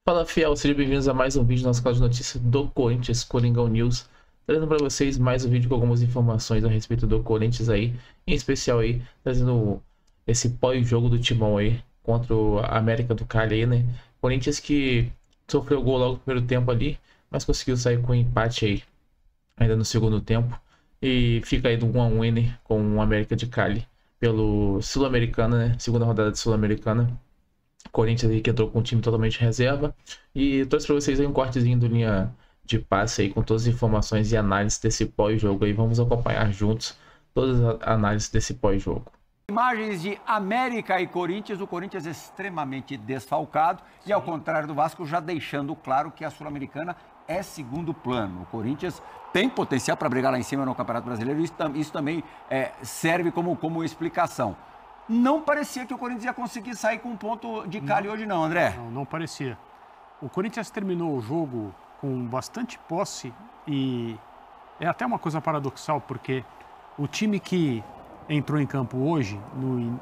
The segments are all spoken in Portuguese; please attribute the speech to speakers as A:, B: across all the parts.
A: Fala fiel, sejam bem-vindos a mais um vídeo do nosso canal de notícias do Corinthians, Coringão News. Trazendo para vocês mais um vídeo com algumas informações a respeito do Corinthians aí, em especial aí, trazendo esse pós-jogo do Timão aí, contra o América do Cali aí, né? Corinthians que sofreu gol logo no primeiro tempo ali, mas conseguiu sair com um empate aí, ainda no segundo tempo. E fica aí do 1-1 né, com o América de Cali, pelo Sul-Americana, né? Segunda rodada de Sul-Americana. Corinthians aí que entrou com um time totalmente reserva. E trouxe para vocês aí um cortezinho do linha de passe aí com todas as informações e análises desse pós-jogo aí. Vamos acompanhar juntos todas as análises desse pós-jogo.
B: Imagens de América e Corinthians, o Corinthians extremamente desfalcado e ao contrário do Vasco já deixando claro que a Sul-Americana é segundo plano. O Corinthians tem potencial para brigar lá em cima no Campeonato Brasileiro e isso também serve como explicação. Não parecia que o Corinthians ia conseguir sair com um ponto de Cali hoje não, André.
C: Não parecia. O Corinthians terminou o jogo com bastante posse e é até uma coisa paradoxal, porque o time que entrou em campo hoje, o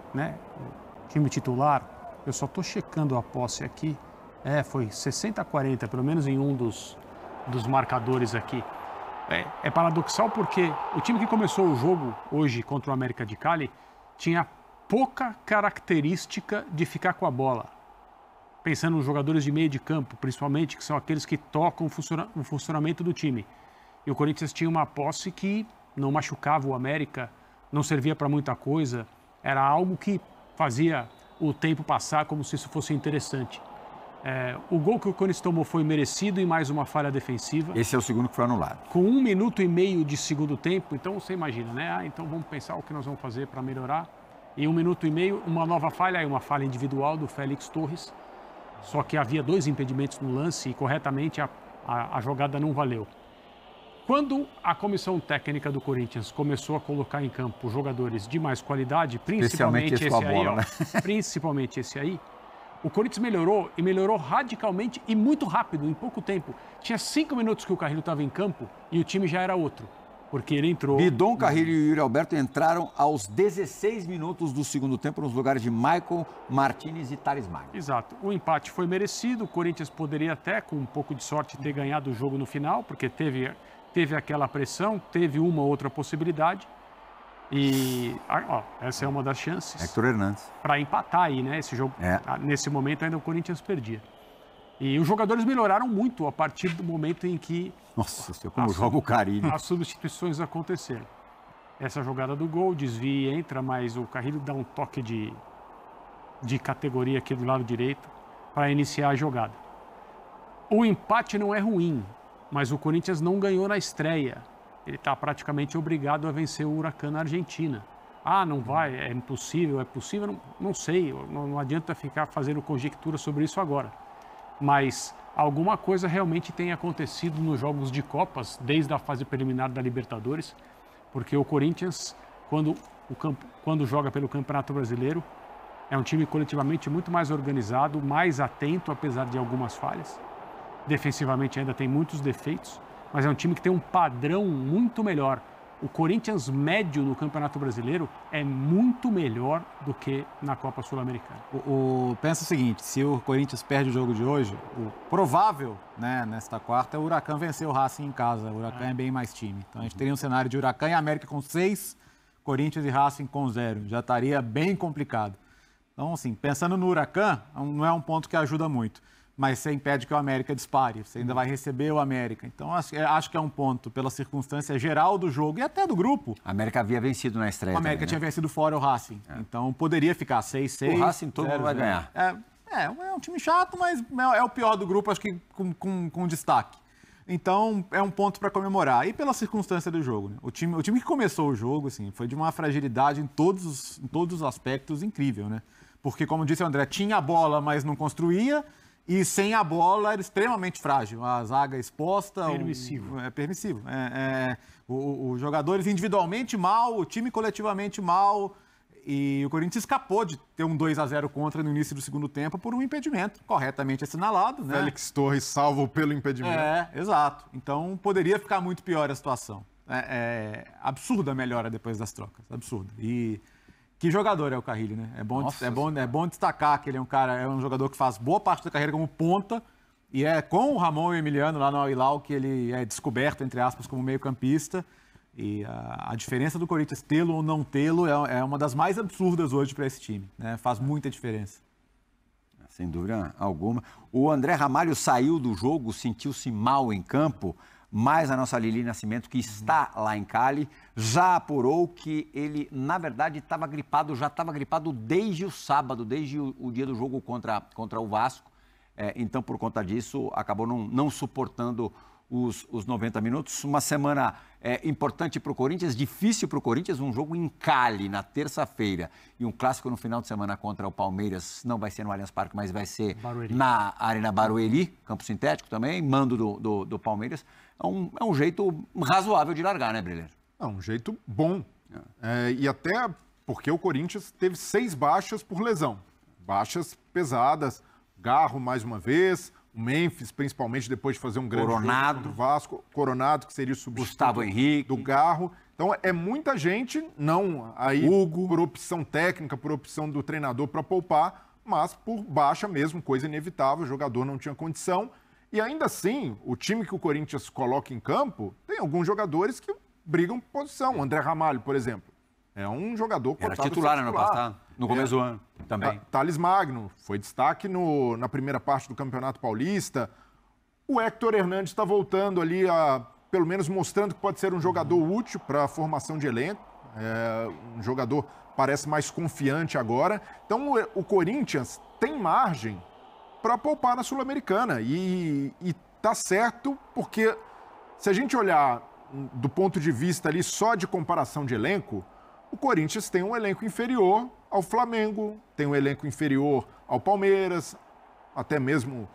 C: time titular, eu só estou checando a posse aqui, foi 60-40, pelo menos em um dos marcadores aqui. É paradoxal porque o time que começou o jogo hoje contra o América de Cali tinha pouca característica de ficar com a bola. Pensando nos jogadores de meio de campo, principalmente, que são aqueles que tocam o funcionamento do time. E o Corinthians tinha uma posse que não machucava o América, não servia para muita coisa, era algo que fazia o tempo passar como se isso fosse interessante. O gol que o Corinthians tomou foi merecido e mais uma falha defensiva.
B: Esse é o segundo que foi anulado.
C: Com 1 minuto e meio de segundo tempo, então você imagina, né? Então vamos pensar o que nós vamos fazer para melhorar. E 1 minuto e meio, uma nova falha, aí uma falha individual do Félix Torres. Só que havia 2 impedimentos no lance e corretamente a jogada não valeu. Quando a comissão técnica do Corinthians começou a colocar em campo jogadores de mais qualidade, principalmente esse aí,
B: bola, né?
C: principalmente esse aí, o Corinthians melhorou e melhorou radicalmente e muito rápido, em pouco tempo. Tinha 5 minutos que o Carrilho estava em campo e o time já era outro. Porque ele entrou...
B: Bidon, Carrilho e Yuri Alberto entraram aos 16 minutos do segundo tempo nos lugares de Maicon, Martinez e Thales Magno.
C: Exato. O empate foi merecido. O Corinthians poderia até, com um pouco de sorte, ter ganhado o jogo no final, porque teve aquela pressão, teve uma outra possibilidade. E essa é uma das chances.
B: Héctor Hernandes.
C: Para empatar aí, né? Esse jogo, nesse momento, ainda o Corinthians perdia. E os jogadores melhoraram muito a partir do momento em que...
B: Nossa, como joga o Carrilho.
C: As substituições aconteceram. Essa jogada do gol, desvia e entra, mas o Carrilho dá um toque de categoria aqui do lado direito para iniciar a jogada. O empate não é ruim, mas o Corinthians não ganhou na estreia. Ele está praticamente obrigado a vencer o Huracan na Argentina. Não vai, é impossível, não sei, não adianta ficar fazendo conjectura sobre isso agora. Mas alguma coisa realmente tem acontecido nos jogos de Copas, desde a fase preliminar da Libertadores, porque o Corinthians, quando joga pelo Campeonato Brasileiro, é um time coletivamente muito mais organizado, mais atento, apesar de algumas falhas. Defensivamente ainda tem muitos defeitos, mas é um time que tem um padrão muito melhor. O Corinthians médio no Campeonato Brasileiro é muito melhor do que na Copa Sul-Americana.
D: Pensa o seguinte, se o Corinthians perde o jogo de hoje, o provável, né, nesta quarta, é o Huracan vencer o Racing em casa. O Huracan é bem mais time. Então a gente teria um cenário de Huracan e América com 6, Corinthians e Racing com 0. Já estaria bem complicado. Então, assim, pensando no Huracan, não é um ponto que ajuda muito. Mas você impede que o América dispare, você ainda vai receber o América. Então, acho que é um ponto pela circunstância geral do jogo e até do grupo.
B: A América havia vencido na estreia.
D: O América tinha vencido fora o Racing. Então, poderia ficar 6-6.
B: O Racing todo mundo vai ganhar.
D: É um time chato, mas é o pior do grupo, acho que com destaque. Então, é um ponto para comemorar. E pela circunstância do jogo, né? O time que começou o jogo, assim, foi de uma fragilidade em todos os aspectos incrível, né? Porque, como disse o André, tinha a bola, mas não construía. E sem a bola era extremamente frágil. A zaga exposta...
C: Permissivo.
D: Permissivo. Os jogadores individualmente mal, o time coletivamente mal. E o Corinthians escapou de ter um 2-0 contra no início do segundo tempo por um impedimento corretamente assinalado, né?
E: Félix Torres salvo pelo impedimento.
D: Exato. Então poderia ficar muito pior a situação. Absurda a melhora depois das trocas. Absurda. E Que jogador é o Carrilho, né? É bom destacar que ele é um jogador que faz boa parte da carreira como ponta, E é com o Ramon e o Emiliano lá no Al-Hilal que ele é descoberto, entre aspas, como meio-campista. E a diferença do Corinthians tê-lo ou não tê-lo é uma das mais absurdas hoje para esse time, né? Faz muita diferença.
B: Sem dúvida alguma. O André Ramalho saiu do jogo, sentiu-se mal em campo, mas a nossa Lili Nascimento, que está lá em Cali, já apurou que ele, na verdade, estava gripado, já estava gripado desde o sábado, desde o dia do jogo contra o Vasco. Então, por conta disso, acabou não suportando os 90 minutos. Uma semana importante para o Corinthians, difícil para o Corinthians, um jogo em Cali, na terça-feira, e um clássico no final de semana contra o Palmeiras. Não vai ser no Allianz Parque, mas vai ser
C: Barueri.
B: na Arena Barueri, campo sintético também, mando do Palmeiras. É um jeito razoável de largar, né, Brilheiro?
E: É um jeito bom. E até porque o Corinthians teve 6 baixas por lesão. Baixas pesadas. Garro, mais uma vez. O Memphis, principalmente depois de fazer um grande jogo contra o Vasco. Coronado, que seria o substituto
B: Gustavo Henrique.
E: do Garro. Então, é muita gente, não aí
B: Hugo.
E: por opção técnica, por opção do treinador para poupar, mas por baixa mesmo, coisa inevitável. O jogador não tinha condição. E ainda assim, o time que o Corinthians coloca em campo, tem alguns jogadores que brigam por posição. O André Ramalho, por exemplo, é um jogador
B: Era
E: cotado a ser
B: titular no ano passado, no começo do ano também.
E: Thales Magno foi destaque na primeira parte do Campeonato Paulista. O Héctor Hernandes está voltando ali, pelo menos mostrando que pode ser um jogador útil para a formação de elenco. Um jogador parece mais confiante agora. Então o Corinthians tem margem para poupar na Sul-Americana. E tá certo, porque se a gente olhar do ponto de vista ali só de comparação de elenco, o Corinthians tem um elenco inferior ao Flamengo, tem um elenco inferior ao Palmeiras, até mesmo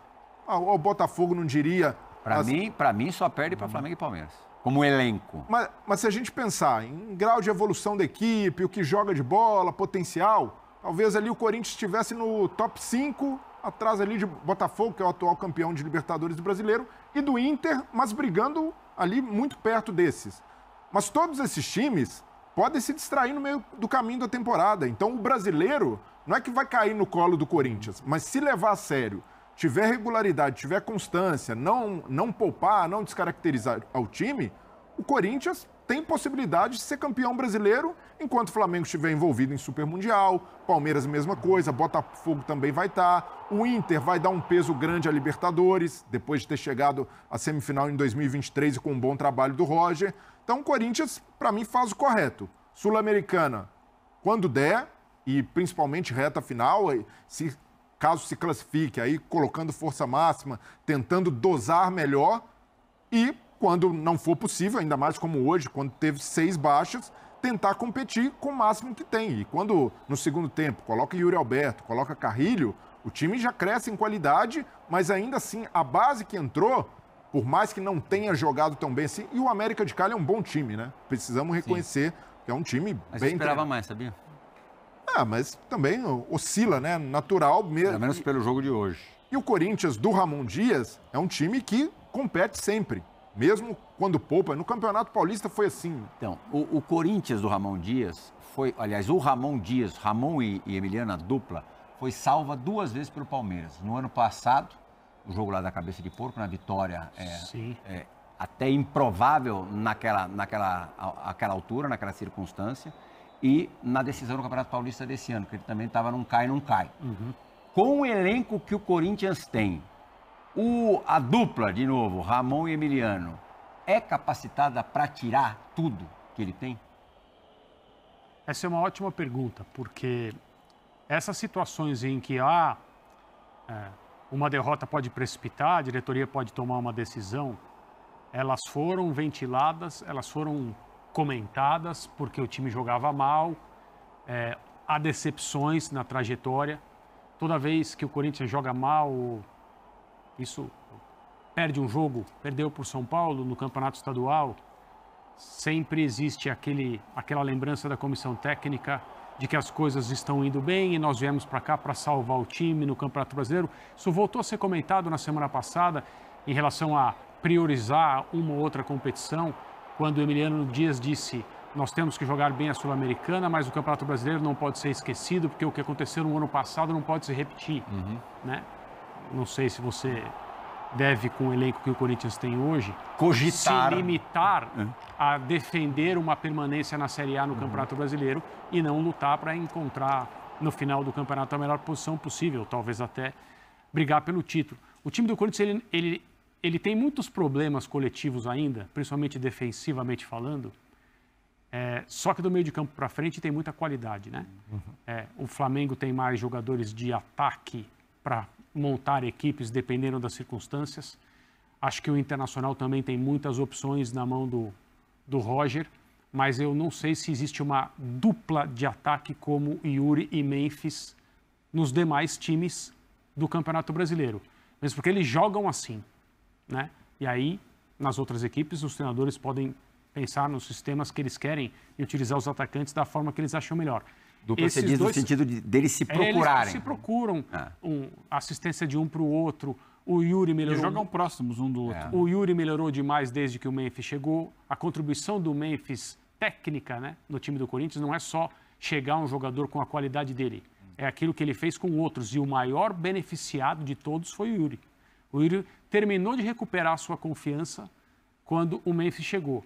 E: ao Botafogo, não diria.
B: Para mim, só perde para Flamengo e Palmeiras, como elenco.
E: Mas se a gente pensar em grau de evolução da equipe, o que joga de bola, potencial, talvez ali o Corinthians estivesse no top 5, atrás ali de Botafogo, que é o atual campeão de Libertadores do Brasileiro, e do Inter, mas brigando ali muito perto desses. Mas todos esses times podem se distrair no meio do caminho da temporada. Então o brasileiro não é que vai cair no colo do Corinthians, mas se levar a sério, tiver regularidade, tiver constância, não poupar, não descaracterizar ao time, o Corinthians tem possibilidade de ser campeão brasileiro, enquanto o Flamengo estiver envolvido em Super Mundial, Palmeiras mesma coisa, Botafogo também vai estar, o Inter vai dar um peso grande à Libertadores, depois de ter chegado à semifinal em 2023 e com um bom trabalho do Roger. Então o Corinthians, para mim, faz o correto. Sul-Americana, quando der, e principalmente reta final, caso se classifique, aí colocando força máxima, tentando dosar melhor, e quando não for possível, ainda mais como hoje, quando teve 6 baixas, tentar competir com o máximo que tem. E quando, no segundo tempo, coloca Yuri Alberto, coloca Carrilho, o time já cresce em qualidade, mas ainda assim, a base que entrou, por mais que não tenha jogado tão bem assim, e o América de Cali é um bom time, né? Precisamos reconhecer que é um time
B: Mas
E: bem...
B: eu esperava mais, sabia?
E: Mas também oscila, né? Natural mesmo.
B: Pelo menos pelo jogo de hoje.
E: E o Corinthians do Ramon Dias é um time que compete sempre, mesmo quando poupa. No Campeonato Paulista foi assim.
B: Então, o Corinthians do Ramon Dias foi, aliás, o Ramon Dias, Ramon e Emiliano, a dupla, foi salva 2 vezes pelo Palmeiras. No ano passado, o jogo lá da cabeça de porco, na vitória, até improvável naquela altura, naquela circunstância, e na decisão do Campeonato Paulista desse ano, que ele também estava num cai, não cai. Com o elenco que o Corinthians tem, a dupla, de novo, Ramon e Emiliano, é capacitada para tirar tudo que ele tem?
C: Essa é uma ótima pergunta, porque essas situações em que uma derrota pode precipitar, a diretoria pode tomar uma decisão, elas foram ventiladas, elas foram comentadas, porque o time jogava mal, há decepções na trajetória. Toda vez que o Corinthians joga mal, isso perde um jogo, perdeu por São Paulo no Campeonato Estadual, sempre existe aquela lembrança da comissão técnica de que as coisas estão indo bem e nós viemos para cá para salvar o time no Campeonato Brasileiro. Isso voltou a ser comentado na semana passada em relação a priorizar uma ou outra competição, quando o Emiliano Dias disse: nós temos que jogar bem a Sul-Americana, mas o Campeonato Brasileiro não pode ser esquecido, porque o que aconteceu no ano passado não pode se repetir. Né? Não sei se você deve, com o elenco que o Corinthians tem hoje,
B: Cogitar.
C: se limitar a defender uma permanência na Série A no Campeonato Brasileiro e não lutar para encontrar, no final do campeonato, a melhor posição possível, talvez até brigar pelo título. O time do Corinthians, ele tem muitos problemas coletivos ainda, principalmente defensivamente falando, só que do meio de campo para frente tem muita qualidade, né? O Flamengo tem mais jogadores de ataque para montar equipes dependendo das circunstâncias. Acho que o Internacional também tem muitas opções na mão do Roger, mas eu não sei se existe uma dupla de ataque como Yuri e Memphis nos demais times do Campeonato Brasileiro. Mesmo porque eles jogam assim, né? E aí, nas outras equipes, os treinadores podem pensar nos sistemas que eles querem e utilizar os atacantes da forma que eles acham melhor.
B: Dupla você diz no sentido deles se procurarem.
C: Eles se procuram assistência de um para o outro. O Yuri melhorou.
D: Eles jogam próximos um do outro.
C: O Yuri melhorou demais desde que o Memphis chegou. A contribuição do Memphis técnica, né, no time do Corinthians não é só chegar um jogador com a qualidade dele. É aquilo que ele fez com outros. E o maior beneficiado de todos foi o Yuri. O Yuri terminou de recuperar a sua confiança quando o Memphis chegou.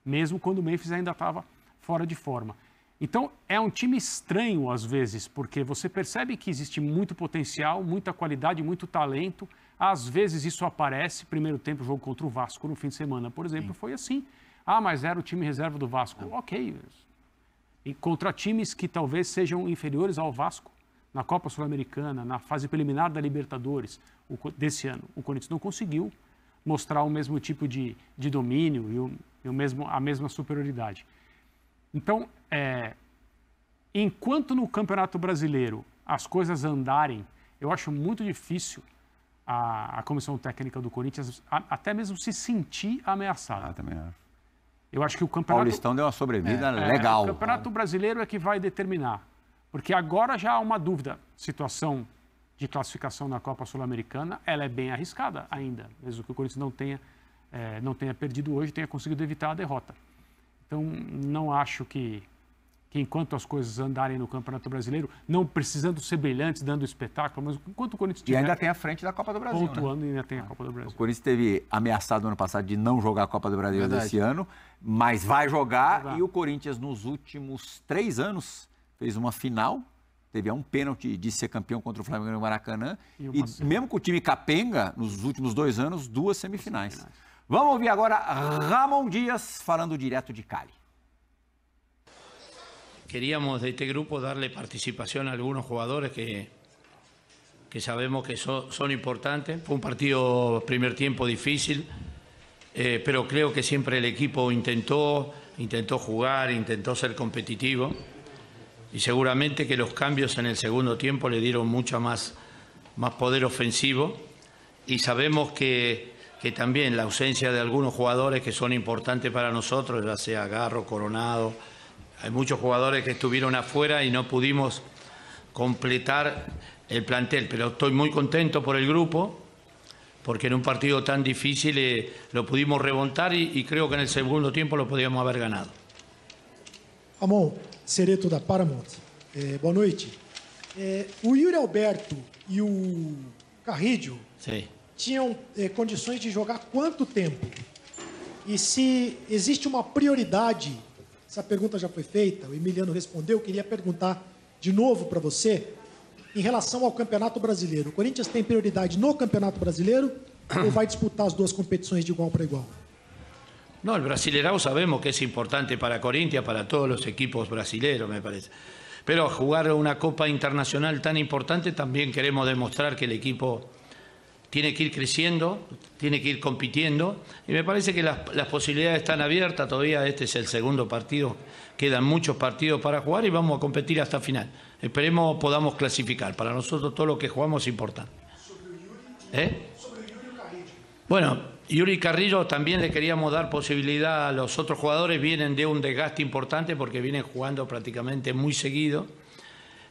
C: Mesmo quando o Memphis ainda estava fora de forma. Então, é um time estranho às vezes, porque você percebe que existe muito potencial, muita qualidade, muito talento. Às vezes isso aparece. Primeiro tempo, o jogo contra o Vasco no fim de semana, por exemplo, foi assim. Ah, mas era o time reserva do Vasco. Ok. E contra times que talvez sejam inferiores ao Vasco, na Copa Sul-Americana, na fase preliminar da Libertadores desse ano, o Corinthians não conseguiu mostrar o mesmo tipo de domínio e a mesma superioridade. Então, enquanto no Campeonato Brasileiro as coisas andarem, eu acho muito difícil a comissão técnica do Corinthians até mesmo se sentir ameaçada.
B: Também acho.
C: Eu acho que o Campeonato...
B: Paulistão deu uma sobrevida legal.
C: O Campeonato Brasileiro é que vai determinar. Porque agora já há uma dúvida. Situação de classificação na Copa Sul-Americana, ela é bem arriscada ainda. Mesmo que o Corinthians não tenha perdido hoje, tenha conseguido evitar a derrota. Então, não acho que enquanto as coisas andarem no Campeonato Brasileiro, não precisando ser brilhantes, dando espetáculo, mas enquanto o Corinthians
B: tiver... E ainda tem a frente da Copa do Brasil,
C: pontuando,
B: né?
C: E ainda tem a Copa do Brasil.
B: O Corinthians esteve ameaçado no ano passado de não jogar a Copa do Brasil desse ano, mas vai jogar. E o Corinthians, nos últimos 3 anos, fez uma final, teve um pênalti de ser campeão contra o Flamengo no Maracanã. E mesmo com o time capenga, nos últimos 2 anos, 2 semifinais. Vamos ouvir agora Ramon Díaz falando direto de Cali.
F: Queríamos de este grupo darle participación a algunos jugadores que sabemos que son importantes. Fue un partido, primer tiempo difícil, pero creo que siempre el equipo intentó jugar, intentó ser competitivo. Y seguramente que los cambios en el segundo tiempo le dieron mucho más poder ofensivo. Y sabemos que también la ausencia de algunos jugadores que son importantes para nosotros, ya sea Garro, Coronado, hay muchos jugadores que estuvieron afuera y no pudimos completar el plantel. Pero estoy muy contento por el grupo, porque en un partido tan difícil lo pudimos remontar y creo que en el segundo tiempo lo podíamos haber ganado.
G: Ramon, Cereto da Paramount. Boa noite. O Yuri Alberto e o Carrillo tinham condições de jogar quanto tempo? E se existe uma prioridade, essa pergunta já foi feita, o Emiliano respondeu, eu queria perguntar de novo para você, em relação ao Campeonato Brasileiro. O Corinthians tem prioridade no Campeonato Brasileiro ou vai disputar as 2 competições de igual para igual?
F: No, el Brasileirão sabemos que es importante para Corinthians, para todos los equipos brasileños, me parece. Pero jugar una Copa Internacional tan importante también queremos demostrar que el equipo tiene que ir creciendo, tiene que ir compitiendo. Y me parece que las posibilidades están abiertas. Todavía este es el segundo partido. Quedan muchos partidos para jugar y vamos a competir hasta final. Esperemos podamos clasificar. Para nosotros todo lo que jugamos es importante. Bueno, Yuri Carrillo también le queríamos dar posibilidad a los otros jugadores. Vienen de un desgaste importante porque vienen jugando prácticamente muy seguido.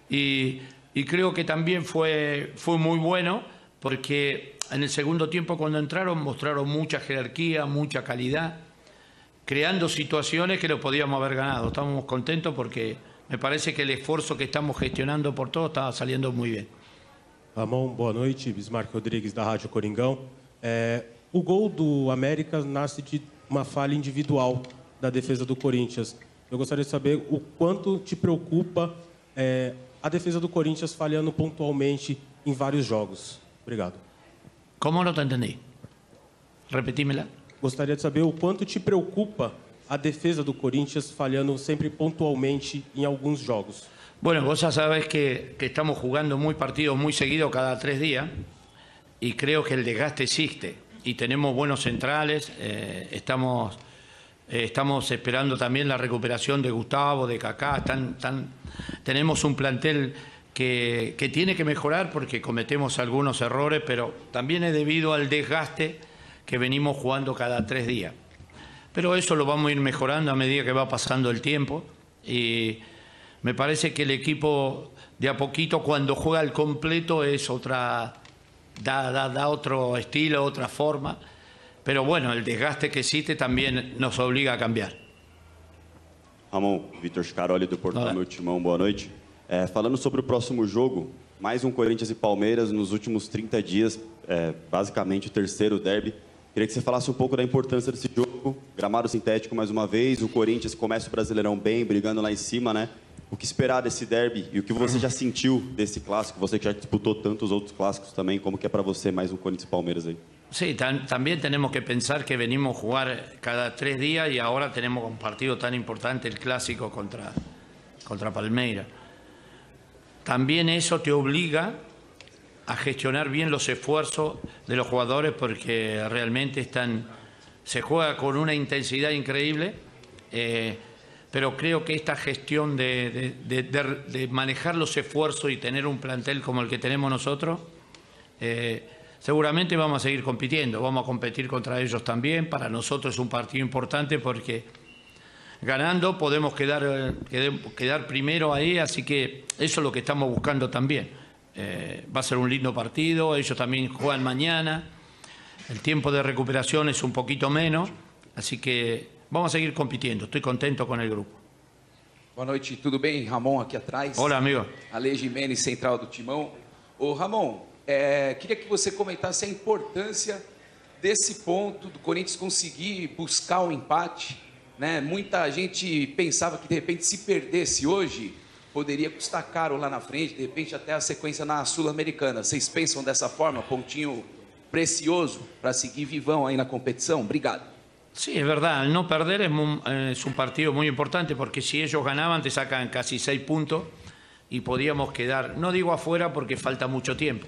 F: Y creo que también fue muy bueno porque en el segundo tiempo cuando entraron mostraron mucha jerarquía, mucha calidad, creando situaciones que lo podíamos haber ganado. Estamos contentos porque me parece que el esfuerzo que estamos gestionando por todos está saliendo muy bien.
H: Ramon, boa noite. Bismarck Rodrigues da Rádio Coringão. O gol do América nasce de uma falha individual da defesa do Corinthians. Eu gostaria de saber o quanto te preocupa a defesa do Corinthians falhando pontualmente em vários jogos. Obrigado.
F: Como não te entendi? Repetímela.
H: Gostaria de saber o quanto te preocupa a defesa do Corinthians falhando sempre pontualmente em alguns jogos.
F: Bueno, vos ya sabés que estamos jugando partidos muy seguidos cada 3 días y creo que el desgaste existe y tenemos buenos centrales, estamos esperando también la recuperación de Gustavo, de Kaká, tenemos un plantel que tiene que mejorar porque cometemos algunos errores, pero también es debido al desgaste que venimos jugando cada 3 días. Pero eso lo vamos a ir mejorando a medida que va pasando el tiempo y me parece que el equipo de a poquito cuando juega al completo es da otro estilo, otra forma, pero bueno, el desgaste que existe también nos obliga a cambiar.
I: Ramon, Vitor Scaroli do Portal Meu Timão, boa noite. Falando sobre o próximo jogo, mais um Corinthians e Palmeiras nos últimos 30 dias, basicamente o terceiro derby. Queria que você falasse um pouco da importância desse jogo, gramado sintético mais uma vez, o Corinthians começa o Brasileirão bem, brigando lá em cima, né? O que esperar desse derby e o que você já sentiu desse clássico, você que já disputou tantos outros clássicos também, como que é para você mais um Corinthians e Palmeiras aí?
F: Sí, también tenemos que pensar que venimos a jugar cada 3 días y ahora tenemos un partido tan importante, el clásico contra Palmeiras. También eso te obliga a gestionar bien los esfuerzos de los jugadores porque realmente se juega con una intensidad increíble, pero creo que esta gestión de manejar los esfuerzos y tener un plantel como el que tenemos nosotros, seguramente vamos a seguir compitiendo, vamos a competir contra ellos también. Para nosotros es un partido importante porque ganando podemos quedar primero ahí, así que eso es lo que estamos buscando también. Va a ser un lindo partido, ellos también juegan mañana, el tiempo de recuperación es un poquito menos, así que vamos a seguir compitiendo, estoy contento con el grupo.
J: Boa noite, tudo bem? Ramon aqui atrás.
F: Olá, amigo.
J: Ale Jimenez, central do Timão. Ô Ramon, queria que você comentasse a importância desse ponto do Corinthians conseguir buscar um empate, né? Muita gente pensava que de repente se perdesse hoje poderia custar caro lá na frente, de repente até a sequência na Sul-Americana. Vocês pensam dessa forma? Pontinho precioso para seguir vivão aí na competição? Obrigado.
F: Sí, es verdad, el no perder es un partido muy importante porque si ellos ganaban te sacan casi 6 puntos y podíamos quedar, no digo afuera porque falta mucho tiempo,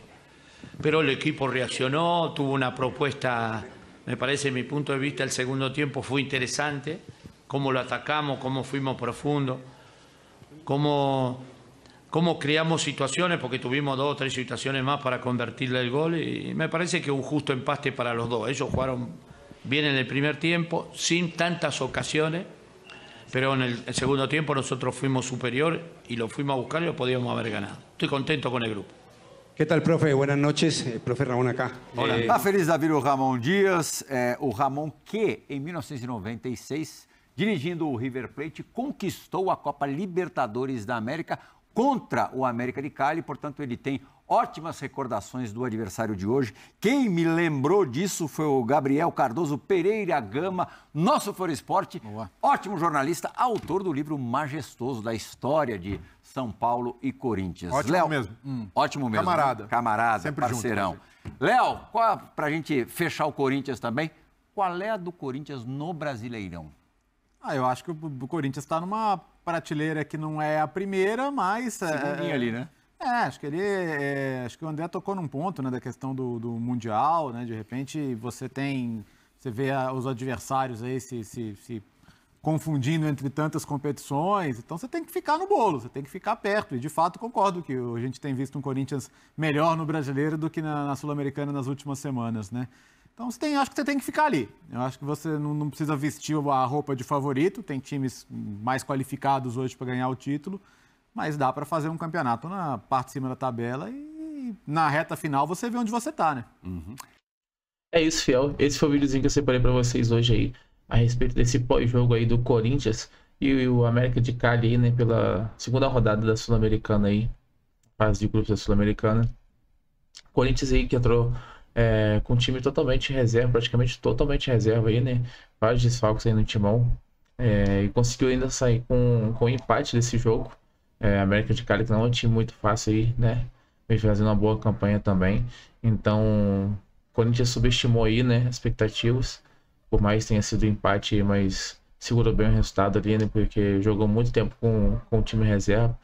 F: pero el equipo reaccionó, tuvo una propuesta, me parece, desde mi punto de vista, el segundo tiempo fue interesante, cómo lo atacamos, cómo fuimos profundos. Cómo creamos situaciones, porque tuvimos 2 o 3 situaciones más para convertirle el gol y me parece que un justo empate para los dos. Ellos jugaron bien en el primer tiempo, sin tantas ocasiones, pero en el segundo tiempo nosotros fuimos superior y lo fuimos a buscar y lo podíamos haber ganado. Estoy contento con el grupo.
K: ¿Qué tal, profe? Buenas noches. Profe Ramon acá.
B: Olá. Está feliz da vida o Ramon Dias, o Ramon que em 1996... dirigindo o River Plate, conquistou a Copa Libertadores da América contra o América de Cali, portanto ele tem ótimas recordações do adversário de hoje. Quem me lembrou disso foi o Gabriel Cardoso Pereira Gama, nosso Fora Esporte, ótimo jornalista, autor do livro majestoso da história de São Paulo e Corinthians.
E: Ótimo
B: Léo,
E: mesmo.
B: Ótimo mesmo. Camarada,
E: sempre
B: parceirão.
E: Junto,
B: Léo, para a gente fechar o Corinthians também, qual é a do Corinthians no Brasileirão?
D: Eu acho que o Corinthians está numa prateleira que não é a primeira, mas...
B: Segundinha ali, né?
D: Acho que o André tocou num ponto, né, da questão do Mundial, né? De repente você vê os adversários aí se confundindo entre tantas competições, então você tem que ficar no bolo, você tem que ficar perto. E de fato concordo que a gente tem visto um Corinthians melhor no Brasileiro do que na Sul-Americana nas últimas semanas, né? Então, acho que você tem que ficar ali. Eu acho que você não precisa vestir a roupa de favorito. Tem times mais qualificados hoje para ganhar o título. Mas dá para fazer um campeonato na parte de cima da tabela e na reta final você vê onde você está, né?
A: É isso, fiel. Esse foi o videozinho que eu separei para vocês hoje aí a respeito desse pós-jogo aí do Corinthians e o América de Cali aí, né? Pela segunda rodada da Sul-Americana aí. Fase de grupos da Sul-Americana. Corinthians aí que entrou com o time totalmente reserva, praticamente totalmente reserva aí, né? Vários desfalques aí no timão. E conseguiu ainda sair com um empate desse jogo. América de Cali, que não é um time muito fácil aí, né? Vem fazendo uma boa campanha também. Então, o Corinthians subestimou aí, né? As expectativas. Por mais que tenha sido empate, mas segurou bem o resultado ali, né? Porque jogou muito tempo com o time reserva.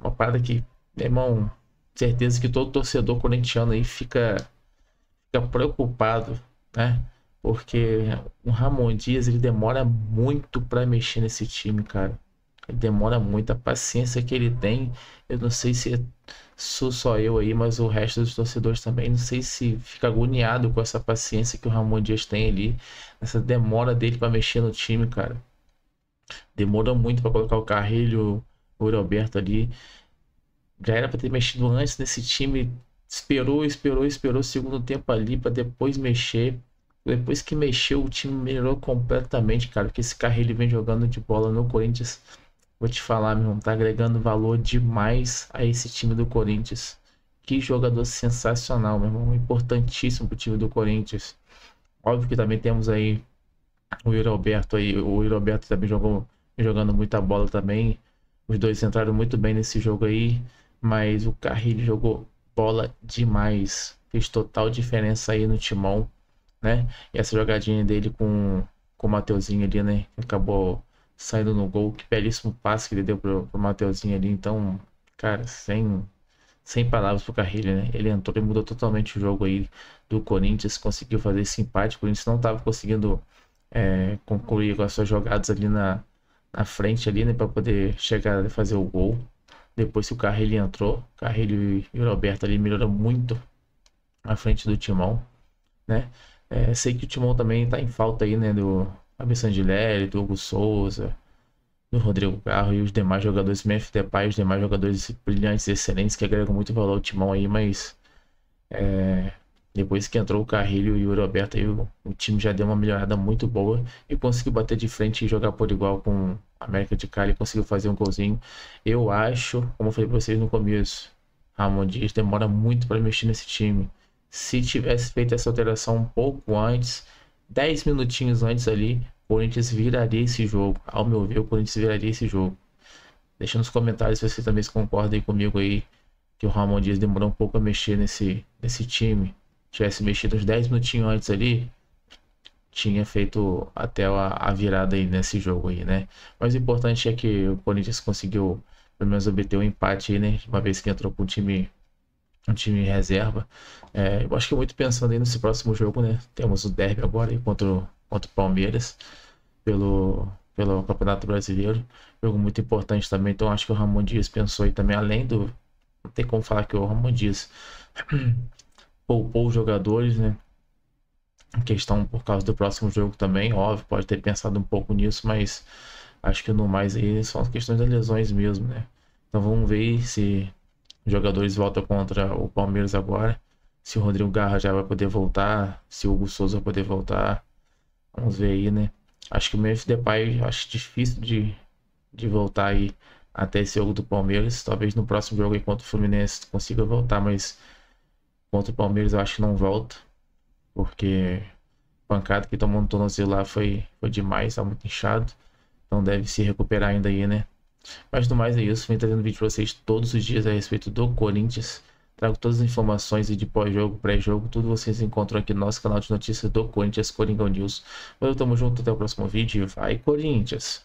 A: Uma parada que, meu irmão, certeza que todo torcedor corintiano aí fica preocupado, né? Porque o Ramon Dias, ele demora muito para mexer nesse time, cara. Ele demora muito. A paciência que ele tem, eu não sei se sou só eu aí, mas o resto dos torcedores também, não sei se fica agoniado com essa paciência que o Ramon Dias tem ali, essa demora dele para mexer no time, cara. Demora muito para colocar o Carrilho, o Yuri Alberto ali. Já era para ter mexido antes nesse time. Esperou o segundo tempo ali para depois mexer. Depois que mexeu, o time melhorou completamente, cara. Porque esse Carrilho vem jogando de bola no Corinthians. Vou te falar, meu irmão, tá agregando valor demais a esse time do Corinthians. Que jogador sensacional, meu irmão. Importantíssimo pro time do Corinthians. Óbvio que também temos aí o Yuri Alberto aí. O Yuri Alberto também jogando muita bola também. Os dois entraram muito bem nesse jogo aí. Mas o Carrilho jogou bola demais. Fez total diferença aí no timão, né? E essa jogadinha dele com o Mateuzinho ali, né? Acabou saindo no gol. Que belíssimo passe que ele deu pro Mateuzinho ali. Então, cara, sem palavras pro Carrilho, né? Ele entrou e mudou totalmente o jogo aí do Corinthians. Conseguiu fazer esse empate. O Corinthians não estava conseguindo concluir com as suas jogadas ali na frente ali, né? Para poder chegar e fazer o gol. Depois que o Carrilho entrou, Carrilho e o Roberto ali melhoram muito à frente do timão, né? Sei que o timão também tá em falta aí, né? Do Abel Sandilleri, do Hugo Souza, do Rodrigo Garro e os demais jogadores, Memphis Depay, os demais jogadores brilhantes e excelentes que agregam muito valor ao timão aí, mas depois que entrou o Carrilho e o Roberto aí, o time já deu uma melhorada muito boa e conseguiu bater de frente e jogar por igual com a América de Cali, conseguiu fazer um golzinho. Eu acho, como eu falei pra vocês no começo, Ramon Dias demora muito para mexer nesse time. Se tivesse feito essa alteração um pouco antes, 10 minutinhos antes ali, o Corinthians viraria esse jogo. Ao meu ver, o Corinthians viraria esse jogo. Deixa nos comentários se vocês também concordam aí comigo aí, que o Ramon Dias demorou um pouco a mexer nesse time. Tivesse mexido uns 10 minutinhos antes ali, tinha feito até a virada aí nesse jogo aí, né? Mas o importante é que o Corinthians conseguiu pelo menos obter um empate aí, né? Uma vez que entrou com um time reserva. Eu acho que muito pensando aí nesse próximo jogo, né? Temos o derby agora aí contra o Palmeiras pelo Campeonato Brasileiro. Jogo muito importante também, então acho que o Ramon Dias pensou aí também, além do... Não tem como falar que o Ramon Dias poupou os jogadores, né? Em questão por causa do próximo jogo também, óbvio, pode ter pensado um pouco nisso, mas acho que no mais aí são as questões das lesões mesmo, né? Então vamos ver se os jogadores voltam contra o Palmeiras agora, se o Rodrigo Garra já vai poder voltar, se o Hugo Souza vai poder voltar. Vamos ver aí, né? Acho que o Memphis Depay, acho difícil de voltar aí até esse jogo do Palmeiras. Talvez no próximo jogo aí contra o Fluminense consiga voltar, mas contra o Palmeiras eu acho que não volta, porque a pancada que tomou no tornozelo lá foi demais, tá muito inchado, então deve se recuperar ainda aí, né? Mas no mais é isso, vem trazendo vídeo pra vocês todos os dias a respeito do Corinthians, trago todas as informações de pós-jogo, pré-jogo, tudo vocês encontram aqui no nosso canal de notícias do Corinthians, Coringão News. Valeu, tamo junto, até o próximo vídeo, vai Corinthians!